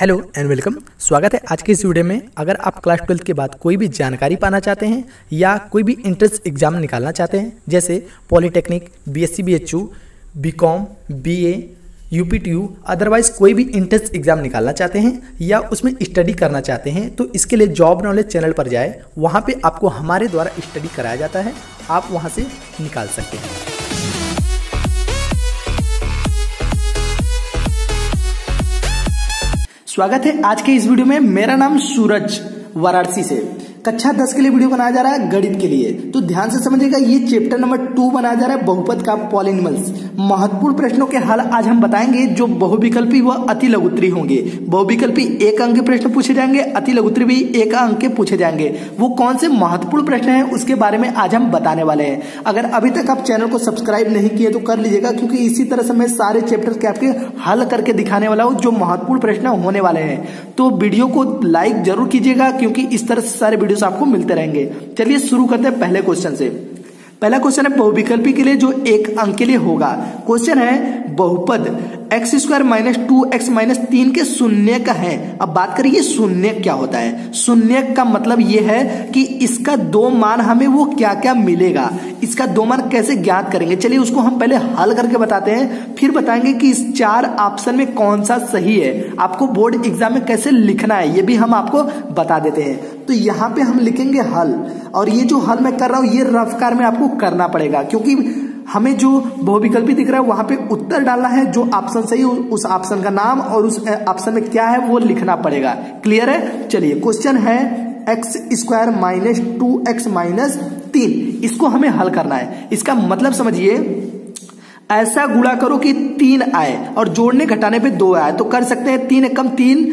Hello and welcome. स्वागत है आज के इस वीडियो में। अगर आप क्लास 12 के बाद कोई भी जानकारी पाना चाहते हैं या कोई भी एंट्रेंस एग्जाम निकालना चाहते हैं, जैसे polytechnic, BSc BHU, BCom, BA, UPTU, otherwise कोई भी एंट्रेंस एग्जाम निकालना चाहते हैं या उसमें स्टडी करना चाहते हैं, तो इसके लिए जॉब नॉलेज चैनल पर जाए। वहाँ पे आपको हमारे द्वारा स्टडी कराया जाता है, आप वहाँ से निकाल सकते हैं। स्वागत है आज के इस वीडियो में। मेरा नाम सूरज, वाराणसी से। कक्षा 10 के लिए वीडियो बनाया जा रहा है, गणित के लिए। तो ध्यान से समझिएगा, ये चैप्टर नंबर 2 बनाया जा रहा है, बहुपद का पॉलिनॉमियल्स। महत्वपूर्ण प्रश्नों के हल आज हम बताएंगे, जो बहुविकल्पी व अति लघुत्तरी होंगे। बहुविकल्पी 1 अंक के प्रश्न पूछे जाएंगे, अति लघुत्तरी भी 1 अंक के पूछे जाएंगे। वो कौन से महत्वपूर्ण प्रश्न हैं उसके बारे में आज हम बताने वाले हैं। अगर अभी तक आप चैनल को सब्सक्राइब नहीं किए तो कर लीजिएगा, क्योंकि इसी तरह से मैं सारे चैप्टर के आपके हल करके दिखाने वाला हूँ, जो महत्वपूर्ण प्रश्न होने वाले हैं। तो वीडियो को लाइक जरूर कीजिएगा, क्योंकि इस तरह से सारे वीडियोस आपको मिलते रहेंगे। चलिए शुरू करते हैं पहले क्वेश्चन से। पहला क्वेश्चन है बहुविकल्पी के लिए, जो 1 अंक के लिए होगा। क्वेश्चन है बहुपद x² माइनस 2x माइनस 3 के शून्य का है। अब बात करिए शून्य क्या होता है। शून्य का मतलब यह है कि इसका 2 मान हमें वो क्या क्या मिलेगा, इसका 2 मान कैसे ज्ञात करेंगे। चलिए उसको हम पहले हल करके बताते हैं, फिर बताएंगे कि इस 4 ऑप्शन में कौन सा सही है। आपको बोर्ड एग्जाम में कैसे लिखना है ये भी हम आपको बता देते हैं। तो यहाँ पे हम लिखेंगे हल, और ये जो हल मैं कर रहा हूँ ये रफ कार में आपको करना पड़ेगा, क्योंकि हमें जो बहुविकल्पी दिख रहा है वहां पे उत्तर डालना है। जो ऑप्शन सही उस ऑप्शन का नाम और उस ऑप्शन में क्या है वो लिखना पड़ेगा। क्लियर है। चलिए क्वेश्चन है x² माइनस 2x माइनस 3, इसको हमें हल करना है। इसका मतलब समझिए, ऐसा गुणा करो कि 3 आए और जोड़ने घटाने पे 2 आए, तो कर सकते हैं 3 एकम 3,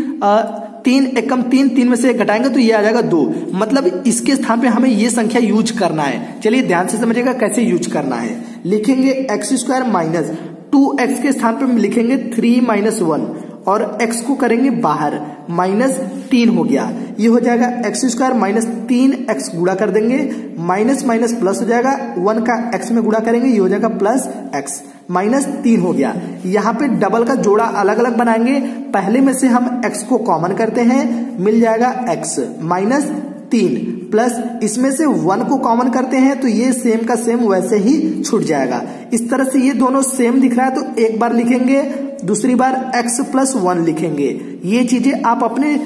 3 एकम 3, 3 में से 1 घटाएंगे तो ये आ जाएगा 2। मतलब इसके स्थान पे हमें ये संख्या यूज करना है। चलिए ध्यान से समझिएगा कैसे यूज करना है। लिखेंगे x² माइनस 2x के स्थान पे हम लिखेंगे 3 माइनस 1, और x को करेंगे बाहर, माइनस 3 हो गया। ये हो जाएगा x² माइनस 3x गुणा कर देंगे, माइनस माइनस प्लस हो जाएगा, 1 का x में गुणा करेंगे, ये हो जाएगा प्लस x, माइनस 3 हो गया। यहाँ पे डबल का जोड़ा अलग अलग बनाएंगे। पहले में से हम x को कॉमन करते हैं, मिल जाएगा x माइनस 3, प्लस इसमें से 1 को कॉमन करते हैं तो ये सेम का सेम वैसे ही छूट जाएगा। इस तरह से ये दोनों सेम दिख रहा है, तो एक बार लिखेंगे, दूसरी बार x प्लस 1 लिखेंगे। ये चीजें आप अपने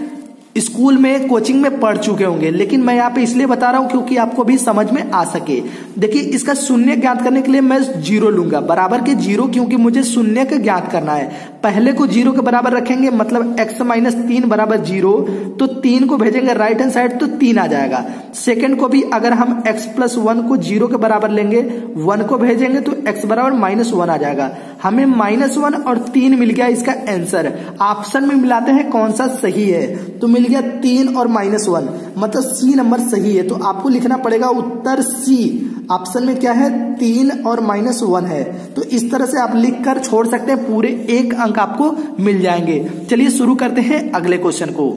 स्कूल में, कोचिंग में पढ़ चुके होंगे, लेकिन मैं यहाँ पे इसलिए बता रहा हूँ क्योंकि आपको भी समझ में आ सके। देखिए इसका शून्य ज्ञात करने के लिए मैं 0 लूंगा, बराबर के 0, क्योंकि मुझे शून्य का ज्ञात करना है। पहले को 0 के बराबर रखेंगे, मतलब x माइनस 3 बराबर 0, तो 3 को भेजेंगे राइट हैंड साइड तो 3 आ जाएगा। सेकंड को भी अगर हम x प्लस 1 को 0 के बराबर लेंगे, 1 को भेजेंगे तो x बराबर माइनस 1 आ जाएगा। हमें माइनस 1 और 3 मिल गया इसका आंसर। ऑप्शन में मिलाते हैं कौन सा सही है, तो मिल गया 3 और माइनस 1, मतलब सी नंबर सही है। तो आपको लिखना पड़ेगा उत्तर सी। ऑप्शन में क्या है, 3 और माइनस 1 है। तो इस तरह से आप लिख कर छोड़ सकते हैं, पूरे 1 अंक आपको मिल जाएंगे। चलिए शुरू करते हैं अगले क्वेश्चन को।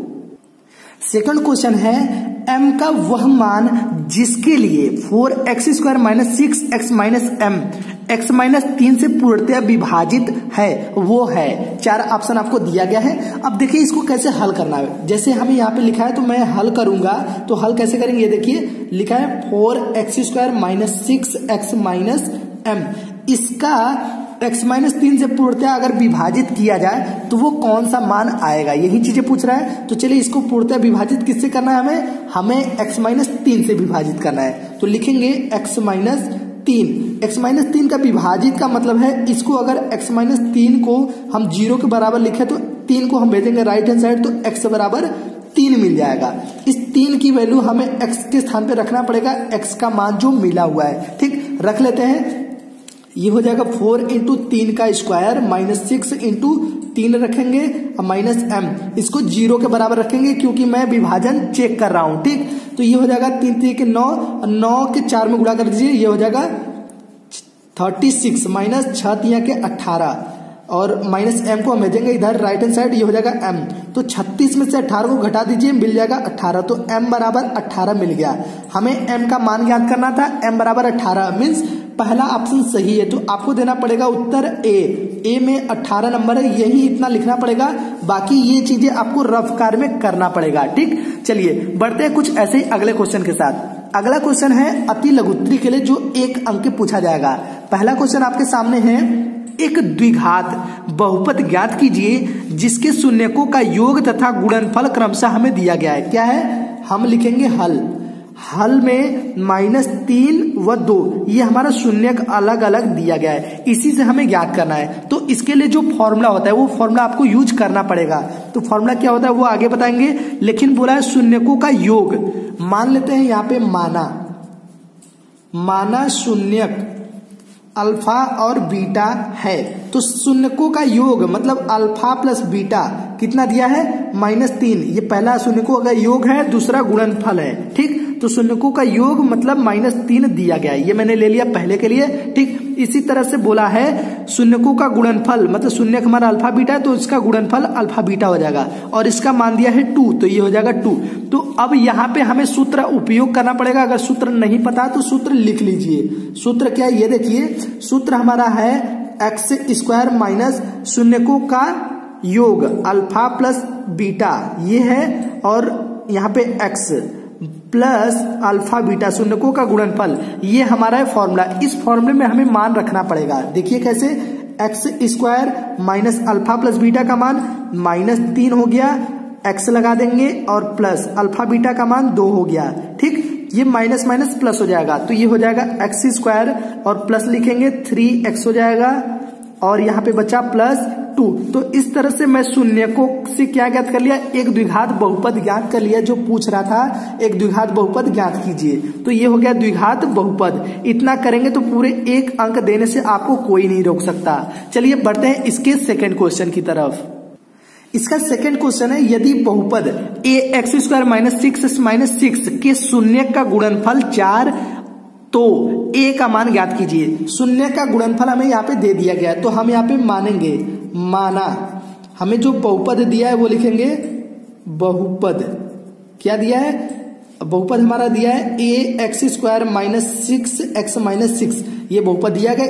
सेकंड क्वेश्चन है, m का वह मान जिसके लिए 4x² minus 6x minus m x minus 3 से पूर्णतया विभाजित है, वो है। 4 ऑप्शन आपको दिया गया है। अब देखिए इसको कैसे हल करना है। जैसे हमें यहाँ पे लिखा है तो मैं हल करूंगा, तो हल कैसे करेंगे ये देखिए, लिखा है 4x² minus 6x minus m। इसका x माइनस 3 से पूर्णतया अगर विभाजित किया जाए तो वो कौन सा मान आएगा, यही चीजें पूछ रहा है। तो चलिए इसको पूर्णतया विभाजित किससे करना है, हमें x माइनस 3 से विभाजित करना है। तो लिखेंगे x माइनस 3। x माइनस 3 का विभाजित का मतलब है, इसको अगर x माइनस 3 को हम 0 के बराबर लिखे तो 3 को हम भेजेंगे राइट हैंड साइड, तो x बराबर 3 मिल जाएगा। इस 3 की वैल्यू हमें x के स्थान पे रखना पड़ेगा, x का मान जो मिला हुआ है। ठीक, रख लेते हैं। ये हो जाएगा 4 इंटू 3 का स्क्वायर माइनस 6 इंटू 3 रखेंगे, माइनस m, इसको 0 के बराबर रखेंगे क्योंकि मैं विभाजन चेक कर रहा हूं। ठीक, तो ये हो जाएगा 3 3 के 9, 9 के 4 में गुणा कर दीजिए, ये हो जाएगा 36 माइनस 6 3 के 18, और माइनस m को हम भेजेंगे इधर राइट हैंड साइड, ये हो जाएगा m। तो 36 में से 18 को घटा दीजिए, मिल जाएगा 18, तो m बराबर 18 मिल गया। हमें m का मान ज्ञात करना था, m बराबर 18 मीन्स पहला ऑप्शन सही है, तो आपको देना पड़ेगा उत्तर ए में 18 नंबर है, यही इतना लिखना पड़ेगा, बाकी ये चीजें आपको रफ कार में करना पड़ेगा। ठीक, चलिए बढ़ते हैं कुछ ऐसे ही अगले क्वेश्चन के साथ। अगला क्वेश्चन है अति लघुत्तरी के लिए जो 1 अंक पूछा जाएगा। पहला क्वेश्चन आपके सामने है, एक द्विघात बहुपद ज्ञात कीजिए जिसके शून्यकों का योग तथा गुणनफल क्रमशः हमें दिया गया है। क्या है, हम लिखेंगे हल में -3 व 2 ये हमारा शून्यक अलग अलग दिया गया है, इसी से हमें ज्ञात करना है। तो इसके लिए जो फॉर्मूला होता है वो फॉर्मूला आपको यूज करना पड़ेगा। तो फॉर्मूला क्या होता है वो आगे बताएंगे, लेकिन बोला है शून्यकों का योग। मान लेते हैं यहाँ पे माना शून्यक अल्फा और बीटा है, तो शून्यकों का योग मतलब अल्फा प्लस बीटा कितना दिया है, -3। ये पहला शून्यकों का योग है, दूसरा गुणनफल है। ठीक, तो शून्यकों का योग मतलब -3 दिया गया है, ये मैंने ले लिया पहले के लिए। ठीक, इसी तरह से बोला है शून्यकों का गुणनफल मतलब शून्यक हमारा अल्फा बीटा है, तो इसका गुणनफल अल्फा बीटा हो जाएगा, और इसका मान दिया है 2, तो ये हो जाएगा 2। तो अब यहाँ पे हमें सूत्र उपयोग करना पड़ेगा। अगर सूत्र नहीं पता तो सूत्र लिख लीजिए। सूत्र क्या है ये देखिए, सूत्र हमारा है x² माइनस शून्यकों का योग अल्फा प्लस बीटा ये है, और यहाँ पे x प्लस अल्फा बीटा शून्यकों का गुणनफल, ये हमारा है फॉर्मूला। इस फॉर्मूले में हमें मान रखना पड़ेगा। देखिए कैसे, x² minus alpha plus beta का मान -3 हो गया, x लगा देंगे, और प्लस अल्फा बीटा का मान 2 हो गया। ठीक, ये माइनस माइनस प्लस हो जाएगा, तो ये हो जाएगा x² और प्लस लिखेंगे 3x हो जाएगा, और यहाँ पे बचा +2। तो इस तरह से मैं शून्यकों से क्या ज्ञात कर लिया, एक द्विघात बहुपद ज्ञात कर लिया। जो पूछ रहा था एक द्विघात बहुपद ज्ञात कीजिए, तो ये हो गया द्विघात बहुपद। इतना करेंगे तो पूरे 1 अंक देने से आपको कोई नहीं रोक सकता। चलिए बढ़ते हैं इसके सेकेंड क्वेश्चन की तरफ। इसका सेकेंड क्वेश्चन है, यदि बहुपद ax² माइनस 6x के शून्यक का गुणनफल 4 तो a का मान ज्ञात कीजिए। शून्य का गुणनफल हमें यहाँ पे दे दिया गया है, तो हम यहाँ पे मानेंगे, माना हमें जो बहुपद दिया है वो लिखेंगे बहुपद। क्या दिया है, बहुपद हमारा दिया है ax² माइनस 6x-6, ये बहुपद दिया गया।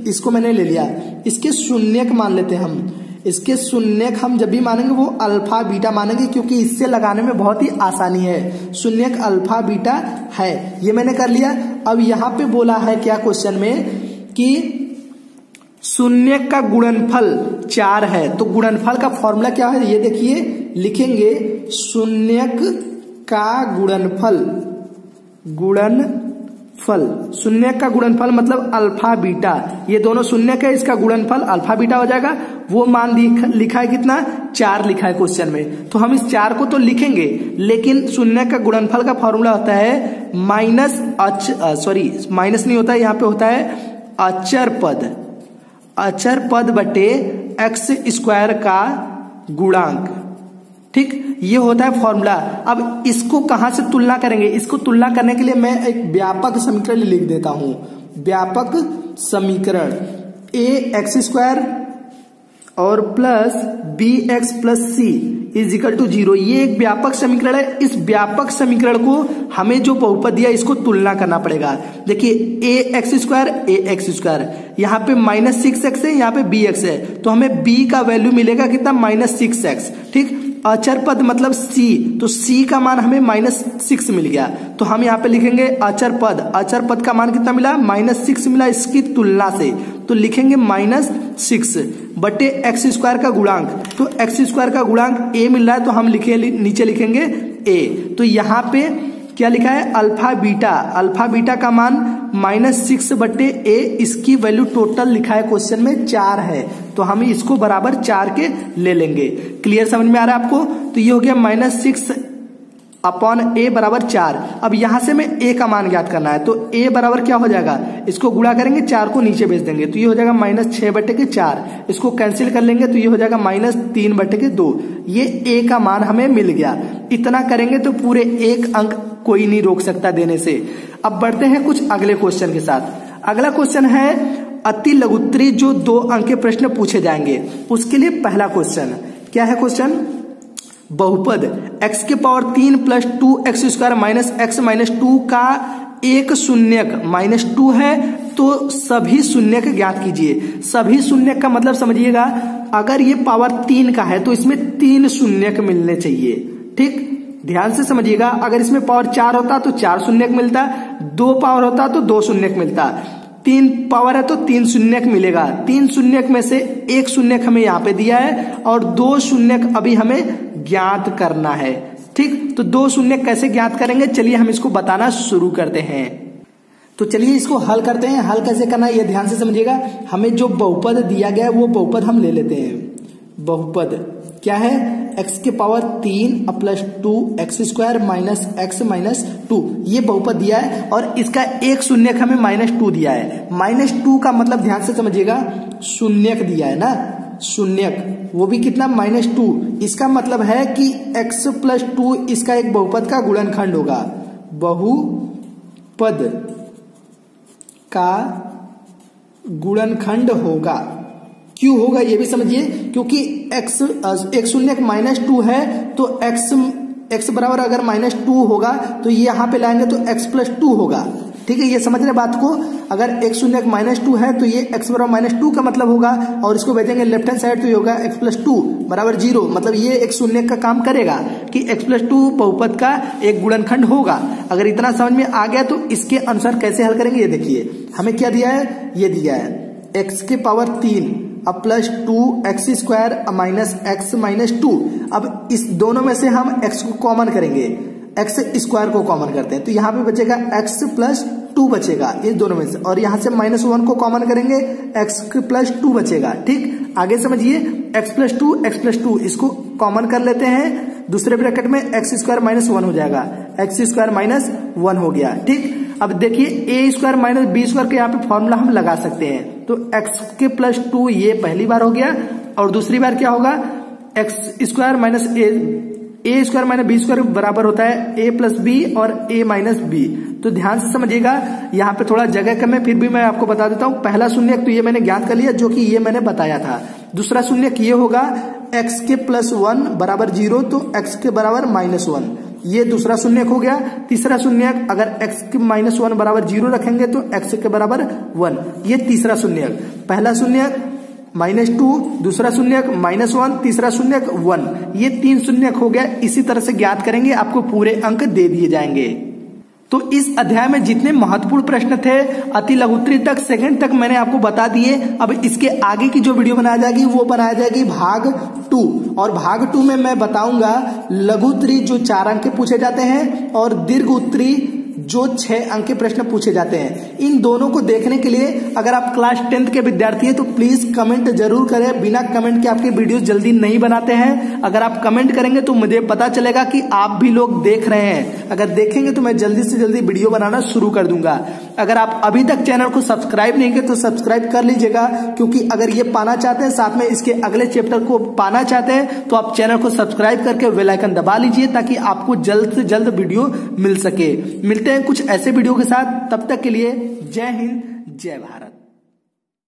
इसको मैंने ले लिया। इसके शून्यक मान लेते हैं हम। इसके शून्यक हम जब भी मानेंगे वो अल्फा बीटा मानेंगे, क्योंकि इससे लगाने में बहुत ही आसानी है। शून्यक अल्फा बीटा है, ये मैंने कर लिया। अब यहाँ पे बोला है क्या क्वेश्चन में कि शून्यक का गुणनफल 4 है, तो गुणनफल का फॉर्मूला क्या है ये देखिए, लिखेंगे शून्यक का गुणनफल शून्यक का गुणनफल मतलब अल्फा बीटा, ये दोनों शून्यक है, इसका गुणनफल अल्फा बीटा हो जाएगा। वो मान लिखा है कितना, 4 लिखा है क्वेश्चन में, तो हम इस 4 को तो लिखेंगे, लेकिन शून्यक का गुणनफल का फॉर्मूला होता है माइनस नहीं होता है, यहाँ पे होता है अचर पद बटे x² का गुणांक। ठीक, ये होता है फॉर्मूला। अब इसको कहां से तुलना करेंगे, इसको तुलना करने के लिए मैं एक व्यापक समीकरण लिख देता हूं। व्यापक समीकरण ax² और plus bx plus c equal to 0, ये एक व्यापक समीकरण है। इस व्यापक समीकरण को हमें जो बहुपद दिया इसको तुलना करना पड़ेगा। देखिए ax², यहाँ पे -6x है, यहाँ पे bx है, तो हमें b का वैल्यू मिलेगा कितना, -6x। ठीक, अचर पद मतलब c, तो c का मान हमें -6 मिल गया, तो हम यहाँ पे लिखेंगे अचर पद का मान कितना मिला, -6 मिला इसकी तुलना से, तो लिखेंगे -6 बटे x² का गुणांक। तो x² का गुणांक a मिल रहा है, तो हम नीचे लिखेंगे a। तो यहाँ पे क्या लिखा है, अल्फा बीटा का मान -6 बटे a, इसकी वैल्यू टोटल लिखा है क्वेश्चन में 4 है, तो हम इसको बराबर 4 के ले लेंगे। क्लियर समझ में आ रहा है आपको, तो ये हो गया -6 अपॉन a बराबर 4। अब यहां से में a का मान ज्ञात करना है, तो a बराबर क्या हो जाएगा, इसको गुणा करेंगे, 4 को नीचे भेज देंगे, तो ये हो जाएगा -6 बटे के 4, इसको कैंसिल कर लेंगे, तो ये हो जाएगा -3 बटे के 2। ये a का मान हमें मिल गया। इतना करेंगे तो पूरे 1 अंक कोई नहीं रोक सकता देने से। अब बढ़ते हैं कुछ अगले क्वेश्चन के साथ। अगला क्वेश्चन है अति लघुत्तरी जो 2 अंक के प्रश्न पूछे जाएंगे। उसके लिए पहला क्वेश्चन क्या है, क्वेश्चन बहुपद x³ plus 2x² minus x minus 2 का एक शून्यक -2 है तो सभी शून्यक ज्ञात कीजिए। सभी शून्यक का मतलब समझिएगा, अगर ये पावर 3 का है तो इसमें 3 शून्यक मिलने चाहिए। ठीक, ध्यान से समझिएगा। अगर इसमें पावर 4 होता तो 4 शून्यक मिलता, 2 पावर होता तो 2 शून्यक मिलता, 3 पावर है तो 3 शून्यक मिलेगा। 3 शून्यक में से 1 शून्यक हमें यहाँ पे दिया है और 2 शून्यक अभी हमें ज्ञात करना है। ठीक, तो 2 शून्यक कैसे ज्ञात करेंगे, चलिए हम इसको बताना शुरू करते हैं। तो चलिए इसको हल करते हैं। हल कैसे करना है ये ध्यान से समझिएगा। हमें जो बहुपद दिया गया है वो बहुपद हम ले लेते हैं। बहुपद क्या है, x के power 3 plus 2 x square minus x minus 2, ये बहुपद दिया है और इसका एक शून्यक हमें -2 दिया है। -2 का मतलब ध्यान से समझिएगा, शून्यक दिया है ना, शून्यक, वो भी कितना -2। इसका मतलब है कि x प्लस 2 इसका एक बहुपद का गुणनखंड होगा। बहुपद का गुणनखंड होगा। क्यों होगा ये भी समझिए, क्योंकि x एक शून्यक -2 है तो x बराबर अगर -2 होगा तो ये यहां पे लाएंगे तो x प्लस 2 होगा। ठीक है, ये समझ रहे बात को। अगर एक शून्यक -2 है तो ये x बराबर -2 का मतलब होगा, और इसको भेजेंगे लेफ्ट हैंड साइड तो ये होगा x प्लस 2 बराबर 0। मतलब ये एक शून्यक का काम करेगा कि x प्लस 2 बहुपद का एक गुणनखंड होगा। अगर इतना समझ में आ गया तो इसके अनुसार कैसे हल करेंगे ये देखिए। हमें क्या दिया है, ये दिया है x के power 3 plus 2 x square minus x minus 2। अब इस दोनों में से हम x को कॉमन करेंगे, एक्स स्क्वायर को कॉमन करते हैं तो यहाँ पे बचेगा x प्लस 2 बचेगा इस दोनों में से, और यहाँ से -1 को कॉमन करेंगे x प्लस 2 बचेगा। ठीक, आगे समझिए, x प्लस 2 इसको कॉमन कर लेते हैं, दूसरे ब्रैकेट में एक्स स्क्वायर -1 हो जाएगा, एक्स स्क्वायर -1 हो गया। ठीक, अब देखिए a square minus B square के यहाँ पे फॉर्मूला हम लगा सकते हैं। तो x के प्लस 2 ये पहली बार हो गया, और दूसरी बार क्या होगा, एक्स स्क्वायर माइनस ए स्क्वायर माइनस बी स्क्वायर बराबर होता है a प्लस बी और a माइनस बी। तो ध्यान से समझिएगा, यहाँ पे थोड़ा जगह कम है फिर भी मैं आपको बता देता हूँ। पहला शून्यक तो ये मैंने ज्ञात कर लिया जो कि ये मैंने बताया था। दूसरा शून्यक ये होगा x के प्लस 1 बराबर 0 तो x के बराबर -1, ये दूसरा शून्यक हो गया। तीसरा शून्यक अगर x के -1 बराबर 0 रखेंगे तो x के बराबर 1, ये तीसरा शून्यक। पहला शून्यक -2, दूसरा शून्यक -1, तीसरा शून्यक 1, ये 3 शून्यक हो गया। इसी तरह से ज्ञात करेंगे, आपको पूरे अंक दे दिए जाएंगे। तो इस अध्याय में जितने महत्वपूर्ण प्रश्न थे अति लघुत्तरी तक, सेकंड तक मैंने आपको बता दिए। अब इसके आगे की जो वीडियो बनाई जाएगी वो बनाया जाएगी भाग 2, और भाग 2 में मैं बताऊंगा लघुत्तरी जो 4 अंक के पूछे जाते हैं और दीर्घ उत्तरी जो 6 अंक के प्रश्न पूछे जाते हैं। इन दोनों को देखने के लिए अगर आप क्लास 10th के विद्यार्थी हैं तो प्लीज कमेंट जरूर करें। बिना कमेंट के आपके वीडियोस जल्दी नहीं बनाते हैं। अगर आप कमेंट करेंगे तो मुझे पता चलेगा कि आप भी लोग देख रहे हैं। अगर देखेंगे तो मैं जल्दी से जल्दी वीडियो बनाना शुरू कर दूंगा। अगर आप अभी तक चैनल को सब्सक्राइब नहीं किए तो सब्सक्राइब कर लीजिएगा, क्योंकि अगर ये पाना चाहते हैं साथ में इसके अगले चैप्टर को पाना चाहते हैं तो आप चैनल को सब्सक्राइब करके बेल आइकन दबा लीजिए ताकि आपको जल्द से जल्द वीडियो मिल सके। मिलते हैं कुछ ऐसे वीडियो के साथ, तब तक के लिए जय हिंद जय भारत।